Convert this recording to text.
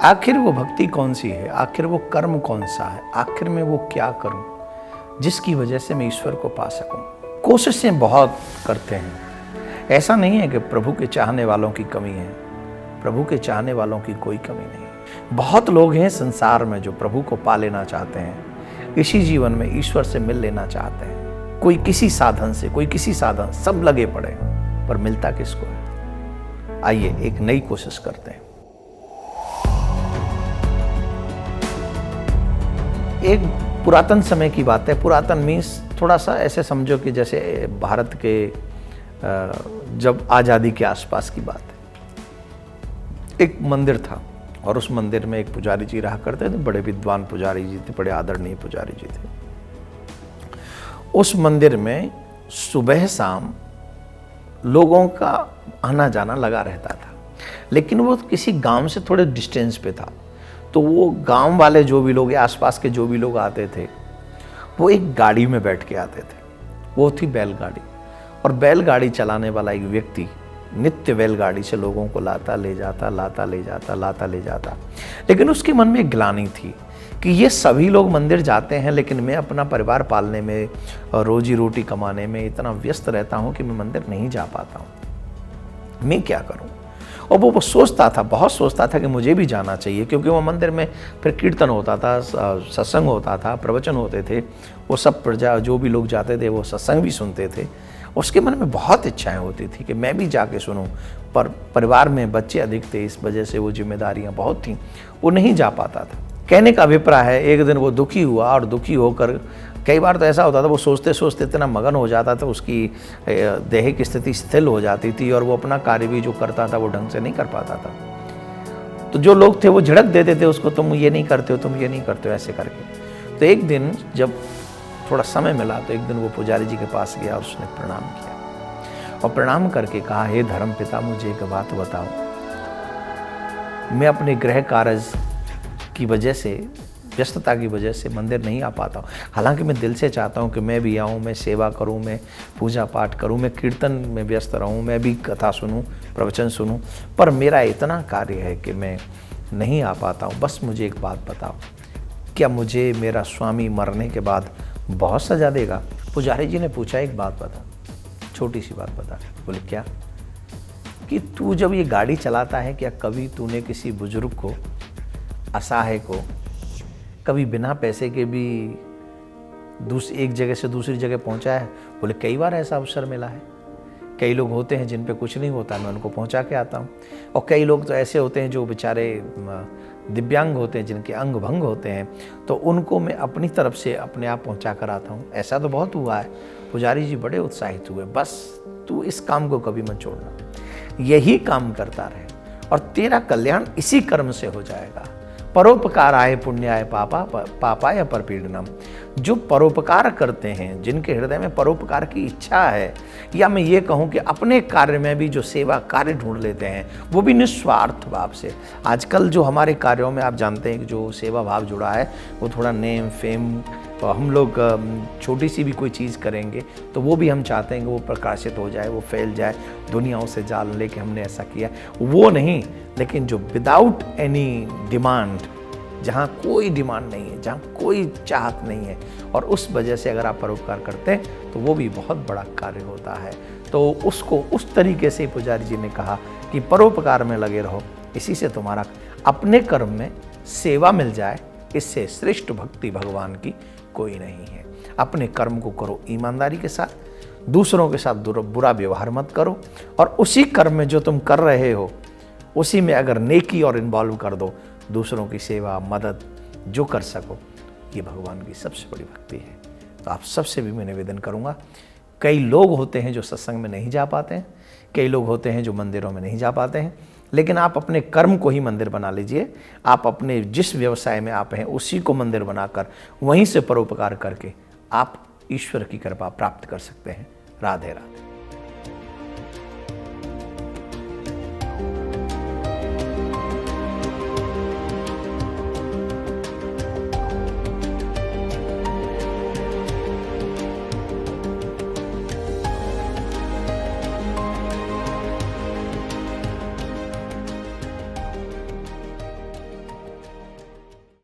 आखिर वो भक्ति कौन सी है, आखिर वो कर्म कौन सा है, आखिर में वो क्या करूं जिसकी वजह से मैं ईश्वर को पा सकूं। कोशिशें बहुत करते हैं, ऐसा नहीं है कि प्रभु के चाहने वालों की कमी है, प्रभु के चाहने वालों की कोई कमी नहीं। बहुत लोग हैं संसार में जो प्रभु को पा लेना चाहते हैं, इसी जीवन में ईश्वर से मिल लेना चाहते हैं। कोई किसी साधन से, कोई किसी साधन, सब लगे पड़े, पर मिलता किसको है। आइए एक नई कोशिश करते हैं। एक पुरातन समय की बात है। पुरातन मीन्स थोड़ा सा ऐसे समझो कि जैसे भारत के जब आज़ादी के आसपास की बात है। एक मंदिर था और उस मंदिर में एक पुजारी जी रहा करते थे। बड़े विद्वान पुजारी जी थे, बड़े आदरणीय पुजारी जी थे। उस मंदिर में सुबह शाम लोगों का आना जाना लगा रहता था, लेकिन वो किसी गांव से थोड़े डिस्टेंस पे था। तो वो गांव वाले जो भी लोग, आसपास के जो भी लोग आते थे, वो एक गाड़ी में बैठ के आते थे। वो थी बैलगाड़ी, और बैलगाड़ी चलाने वाला एक व्यक्ति नित्य बैलगाड़ी से लोगों को लाता ले जाता, लाता ले जाता, लाता ले जाता। लेकिन उसके मन में एक ग्लानि थी कि ये सभी लोग मंदिर जाते हैं, लेकिन मैं अपना परिवार पालने में और रोजी रोटी कमाने में इतना व्यस्त रहता हूँ कि मैं मंदिर नहीं जा पाता हूँ। मैं क्या करूँ? और वो सोचता था, बहुत सोचता था कि मुझे भी जाना चाहिए, क्योंकि वो मंदिर में फिर कीर्तन होता था, सत्संग होता था, प्रवचन होते थे। वो सब प्रजा जो भी लोग जाते थे वो सत्संग भी सुनते थे। उसके मन में बहुत इच्छाएं होती थी कि मैं भी जाके सुनूं, पर परिवार में बच्चे अधिक थे, इस वजह से वो जिम्मेदारियां बहुत थीं, वो नहीं जा पाता था। कहने का अभिप्राय है, एक दिन वो दुखी हुआ, और दुखी होकर कई बार तो ऐसा होता था वो सोचते सोचते इतना मगन हो जाता था, उसकी देह की स्थिति शिथिल हो जाती थी, और वो अपना कार्य भी जो करता था वो ढंग से नहीं कर पाता था। तो जो लोग थे वो झिड़क देते थे उसको, तुम ये नहीं करते हो, तुम ये नहीं करते हो, ऐसे करके। तो एक दिन जब थोड़ा समय मिला तो एक दिन वो पुजारी जी के पास गया और उसने प्रणाम किया, और प्रणाम करके कहा, हे धर्म पिता, मुझे एक बात बताओ। मैं अपने गृह कार्य की वजह से, व्यस्तता की वजह से मंदिर नहीं आ पाता हूँ। हालांकि मैं दिल से चाहता हूँ कि मैं भी आऊँ, मैं सेवा करूँ, मैं पूजा पाठ करूँ, मैं कीर्तन में व्यस्त रहूँ, मैं भी कथा सुनूँ, प्रवचन सुनूँ, पर मेरा इतना कार्य है कि मैं नहीं आ पाता हूँ। बस मुझे एक बात बताओ, क्या मुझे मेरा स्वामी मरने के बाद बहुत सजा देगा? पुजारी जी ने पूछा, एक बात बता, छोटी सी बात बता। बोले, क्या? कि तू जब ये गाड़ी चलाता है, क्या कभी तूने किसी बुजुर्ग को, असहाय को, कभी बिना पैसे के भी एक जगह से दूसरी जगह पहुंचा है? बोले, कई बार ऐसा अवसर मिला है। कई लोग होते हैं जिन पे कुछ नहीं होता, मैं उनको पहुंचा के आता हूं, और कई लोग तो ऐसे होते हैं जो बेचारे दिव्यांग होते हैं, जिनके अंग भंग होते हैं, तो उनको मैं अपनी तरफ से अपने आप पहुंचा कर आता हूं। ऐसा तो बहुत हुआ है। पुजारी जी बड़े उत्साहित हुए। बस तू इस काम को कभी मत छोड़ना, यही काम करता रहे, और तेरा कल्याण इसी कर्म से हो जाएगा। परोपकाराय पुण्याय पापाय परपीडनम। जो परोपकार करते हैं, जिनके हृदय में परोपकार की इच्छा है, या मैं ये कहूँ कि अपने कार्य में भी जो सेवा कार्य ढूंढ लेते हैं, वो भी निस्वार्थ भाव से। आजकल जो हमारे कार्यों में आप जानते हैं कि जो सेवा भाव जुड़ा है, वो थोड़ा नेम फेम, तो हम लोग छोटी सी भी कोई चीज़ करेंगे तो वो भी हम चाहते हैं कि वो प्रकाशित हो जाए, वो फैल जाए, दुनिया उसे जान ले कि हमने ऐसा किया। वो नहीं, लेकिन जो विदाउट एनी डिमांड, जहाँ कोई डिमांड नहीं है, जहाँ कोई चाहत नहीं है, और उस वजह से अगर आप परोपकार करते हैं तो वो भी बहुत बड़ा कार्य होता है। तो उसको उस तरीके से पुजारी जी ने कहा कि परोपकार में लगे रहो, इसी से तुम्हारा अपने कर्म में सेवा मिल जाए, इससे श्रेष्ठ भक्ति भगवान की कोई नहीं है। अपने कर्म को करो ईमानदारी के साथ, दूसरों के साथ बुरा व्यवहार मत करो, और उसी कर्म में जो तुम कर रहे हो, उसी में अगर नेकी और इन्वॉल्व कर दो, दूसरों की सेवा मदद जो कर सको, ये भगवान की सबसे बड़ी भक्ति है। तो आप सबसे भी मैं निवेदन करूँगा, कई लोग होते हैं जो सत्संग में नहीं जा पाते हैं, कई लोग होते हैं जो मंदिरों में नहीं जा पाते हैं, लेकिन आप अपने कर्म को ही मंदिर बना लीजिए। आप अपने जिस व्यवसाय में आप हैं उसी को मंदिर बनाकर, वहीं से परोपकार करके आप ईश्वर की कृपा प्राप्त कर सकते हैं। राधे राधे।